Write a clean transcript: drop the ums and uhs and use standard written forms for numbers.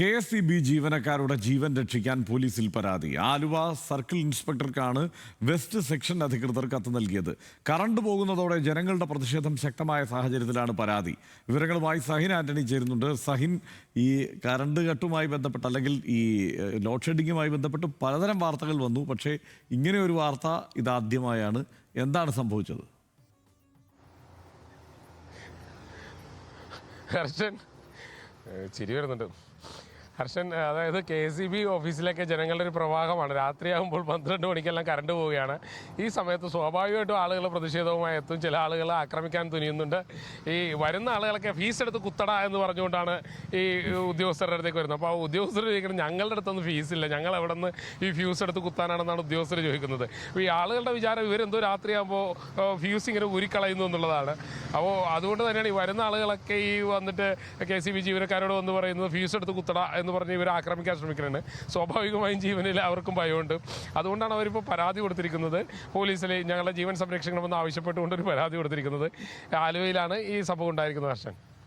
KSEB ജീവനക്കാരുടെ ജീവൻ രക്ഷിക്കാൻ പോലീസിൽ പരാതി. ആലുവ സർക്കിൾ ഇൻസ്പെക്ടർക്കാണ് വെസ്റ്റ് സെക്ഷൻ അധികൃതർ കത്ത് നൽകിയത്. കറണ്ട് പോകുന്നതോടെ ജനങ്ങളുടെ പ്രതിഷേധം ശക്തമായ സാഹചര്യത്തിലാണ് പരാതി. വിവരങ്ങളുമായി സഹിൻ ആന്റണി ചേരുന്നുണ്ട്. സഹിൻ, ഈ കറണ്ട് കട്ടുമായി ബന്ധപ്പെട്ട് അല്ലെങ്കിൽ ഈ ലോഡ് ഷെഡിങ്ങുമായി ബന്ധപ്പെട്ട് പലതരം വാർത്തകൾ വന്നു. പക്ഷേ ഇങ്ങനെ ഒരു വാർത്ത ഇതാദ്യമായാണ്. എന്താണ് സംഭവിച്ചത്? ഹർഷൻ, ചിരി വരുന്നുണ്ട്. ഹർഷൻ, അതായത് KSEB ഓഫീസിലേക്ക് ജനങ്ങളുടെ ഒരു പ്രവാഹമാണ്. രാത്രിയാകുമ്പോൾ 12 മണിക്കെല്ലാം കറണ്ട് പോവുകയാണ്. ഈ സമയത്ത് സ്വാഭാവികമായിട്ടും ആളുകൾ പ്രതിഷേധവുമായി എത്തും. ചില ആളുകൾ ആക്രമിക്കാൻ തുനിയുന്നുണ്ട്. ഈ വരുന്ന ആളുകളൊക്കെ ഫീസ് എടുത്ത് കുത്തട എന്ന് പറഞ്ഞുകൊണ്ടാണ് ഈ ഉദ്യോഗസ്ഥരുടെ അടുത്തേക്ക് വരുന്നത്. അപ്പോൾ ആ ഉദ്യോഗസ്ഥർ ചോദിക്കുന്നത്, ഞങ്ങളുടെ അടുത്തൊന്നും ഫീസില്ല, ഞങ്ങൾ എവിടെ നിന്ന് ഈ ഫ്യൂസ് എടുത്ത് കുത്താനാണെന്നാണ് ഉദ്യോഗസ്ഥർ ചോദിക്കുന്നത്. അപ്പോൾ ഈ ആളുകളുടെ വിചാരം ഇവരെന്തോ രാത്രിയാകുമ്പോൾ ഫ്യൂസ് ഇങ്ങനെ ഊരിക്കളയുന്നു എന്നുള്ളതാണ്. അപ്പോൾ അതുകൊണ്ട് തന്നെയാണ് ഈ വരുന്ന ആളുകളൊക്കെ ഈ വന്നിട്ട് KSEB ജീവനക്കാരോട് വന്ന് പറയുന്നത് ഫ്യൂസ് എടുത്ത് കുത്തട എന്ന് പറഞ്ഞ് ഇവർ ആക്രമിക്കാൻ ശ്രമിക്കുന്നുണ്ട്. സ്വാഭാവികമായും ജീവനിൽ അവർക്കും ഭയമുണ്ട്. അതുകൊണ്ടാണ് അവരിപ്പോൾ പരാതി കൊടുത്തിരിക്കുന്നത്. പോലീസിൽ ഞങ്ങളുടെ ജീവൻ സംരക്ഷിക്കണമെന്ന് ആവശ്യപ്പെട്ടുകൊണ്ടൊരു പരാതി കൊടുത്തിരിക്കുന്നത്. ആലുവയിലാണ് ഈ സംഭവം ഉണ്ടായിരിക്കുന്നത്. ഹർഷൻ.